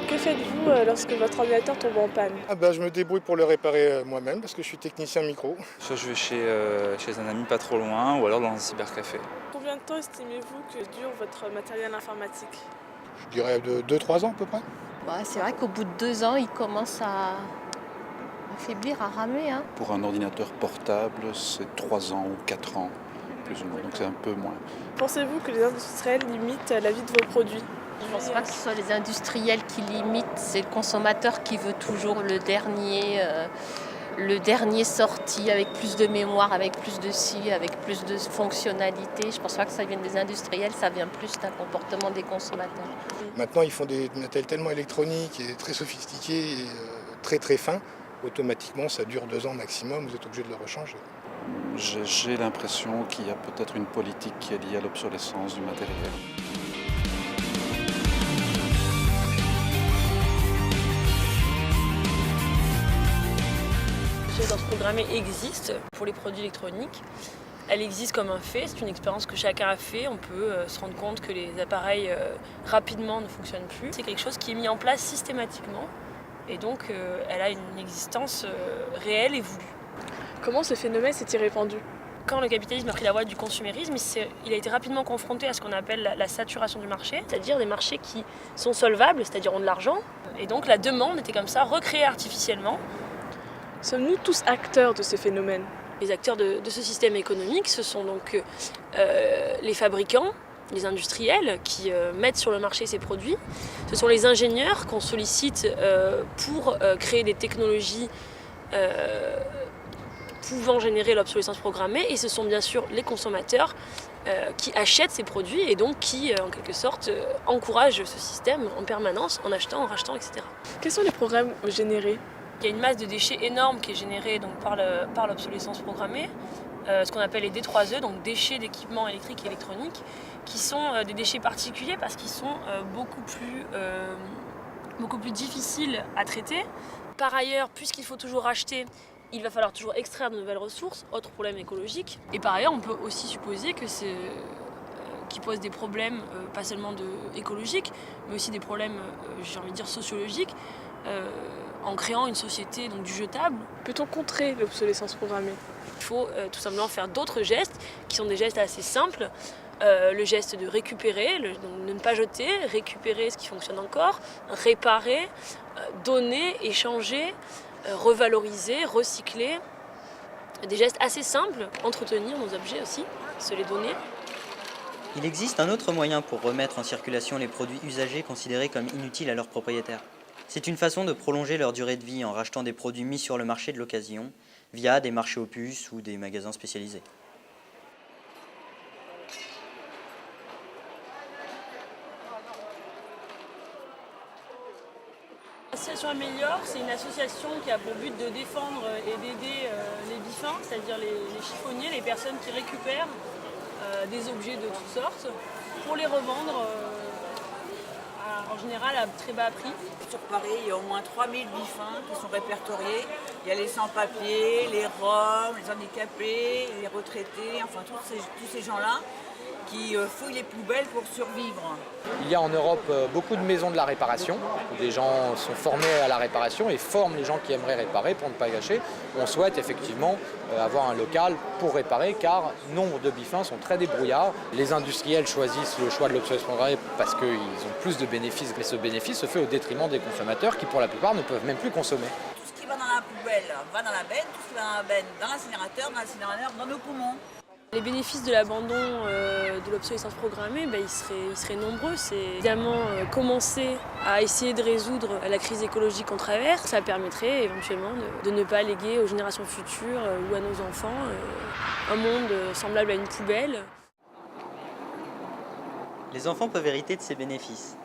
Que faites-vous lorsque votre ordinateur tombe en panne? Je me débrouille pour le réparer moi-même parce que je suis technicien micro. Soit je vais chez un ami pas trop loin ou alors dans un cybercafé. Combien de temps estimez-vous que dure votre matériel informatique? Je dirais de 2-3 ans à peu près. C'est vrai qu'au bout de 2 ans, il commence à faiblir, à ramer. Pour un ordinateur portable, c'est 3 ans ou 4 ans, plus ou moins, donc c'est un peu moins. Pensez-vous que les industriels limitent la vie de vos produits? Je ne pense pas que ce soit les industriels qui limitent, c'est le consommateur qui veut toujours le dernier sorti avec plus de mémoire, avec plus de ci, avec plus de fonctionnalités. Je ne pense pas que ça vienne des industriels, ça vient plus d'un comportement des consommateurs. Maintenant, ils font des matériels tellement électroniques et très sophistiqués et très très fins. Automatiquement, ça dure 2 ans maximum, vous êtes obligé de le rechanger. J'ai l'impression qu'il y a peut-être une politique qui est liée à l'obsolescence du matériel. L'obsolescence programmée existe pour les produits électroniques. Elle existe comme un fait, c'est une expérience que chacun a fait. On peut se rendre compte que les appareils rapidement ne fonctionnent plus. C'est quelque chose qui est mis en place systématiquement et donc elle a une existence réelle et voulue. Comment ce phénomène s'est-il répandu? Quand le capitalisme a pris la voie du consumérisme, il a été rapidement confronté à ce qu'on appelle la saturation du marché, c'est-à-dire des marchés qui sont solvables, c'est-à-dire ont de l'argent. Et donc la demande était comme ça recréée artificiellement. Sommes-nous tous acteurs de ce phénomène? Les acteurs de ce système économique, ce sont donc les fabricants, les industriels qui mettent sur le marché ces produits. Ce sont les ingénieurs qu'on sollicite pour créer des technologies pouvant générer l'obsolescence programmée. Et ce sont bien sûr les consommateurs qui achètent ces produits et donc qui, en quelque sorte, encouragent ce système en permanence en achetant, en rachetant, etc. Quels sont les programmes générés? Il y a une masse de déchets énorme qui est générée donc, par l'obsolescence programmée, ce qu'on appelle les D3E, donc déchets d'équipements électriques et électroniques, qui sont des déchets particuliers parce qu'ils sont beaucoup plus difficiles à traiter. Par ailleurs, puisqu'il faut toujours racheter, il va falloir toujours extraire de nouvelles ressources, autre problème écologique. Et par ailleurs, on peut aussi supposer que qui pose des problèmes pas seulement écologiques, mais aussi des problèmes, j'ai envie de dire, sociologiques, en créant une société donc, du jetable. Peut-on contrer l'obsolescence programmée? Il faut tout simplement faire d'autres gestes, qui sont des gestes assez simples. Le geste de récupérer, donc de ne pas jeter, récupérer ce qui fonctionne encore, réparer, donner, échanger, revaloriser, recycler. Des gestes assez simples, entretenir nos objets aussi, se les donner. Il existe un autre moyen pour remettre en circulation les produits usagés considérés comme inutiles à leurs propriétaires. C'est une façon de prolonger leur durée de vie en rachetant des produits mis sur le marché de l'occasion via des marchés aux puces ou des magasins spécialisés. L'association Améliore, c'est une association qui a pour but de défendre et d'aider les bifins, c'est-à-dire les chiffonniers, les personnes qui récupèrent des objets de toutes sortes pour les revendre en général à très bas prix. Sur Paris, il y a au moins 3000 bifins qui sont répertoriés. Il y a les sans-papiers, les roms, les handicapés, les retraités, enfin tous ces gens-là qui fouillent les poubelles pour survivre. Il y a en Europe beaucoup de maisons de la réparation, où des gens sont formés à la réparation et forment les gens qui aimeraient réparer pour ne pas gâcher. On souhaite effectivement avoir un local pour réparer car nombre de bifins sont très débrouillards. Les industriels choisissent le choix de l'obsolescence programmée parce qu'ils ont plus de bénéfices, mais ce bénéfice se fait au détriment des consommateurs qui pour la plupart ne peuvent même plus consommer. Tout ce qui va dans la poubelle va dans la benne, tout ce qui va dans la benne dans l'incinérateur, dans nos poumons. Les bénéfices de l'abandon de l'obsolescence programmée, ils seraient nombreux. C'est évidemment commencer à essayer de résoudre la crise écologique qu'on traverse. Ça permettrait éventuellement de ne pas léguer aux générations futures ou à nos enfants un monde semblable à une poubelle. Les enfants peuvent hériter de ces bénéfices.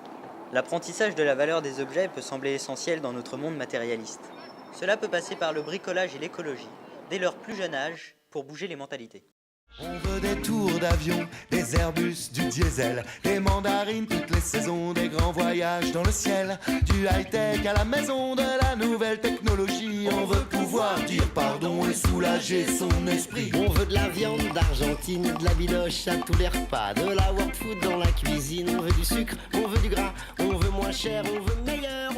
L'apprentissage de la valeur des objets peut sembler essentiel dans notre monde matérialiste. Cela peut passer par le bricolage et l'écologie, dès leur plus jeune âge, pour bouger les mentalités. On veut veut des tours d'avion, des Airbus, du diesel, des mandarines, toutes les saisons, des grands voyages dans le ciel, du high-tech à la maison, de la nouvelle technologie. On veut pouvoir dire pardon et soulager son esprit. On veut de la viande d'Argentine, de la biloche à tous les repas, de la world food dans la cuisine. On veut du sucre, on veut du gras, on veut moins cher, on veut meilleur.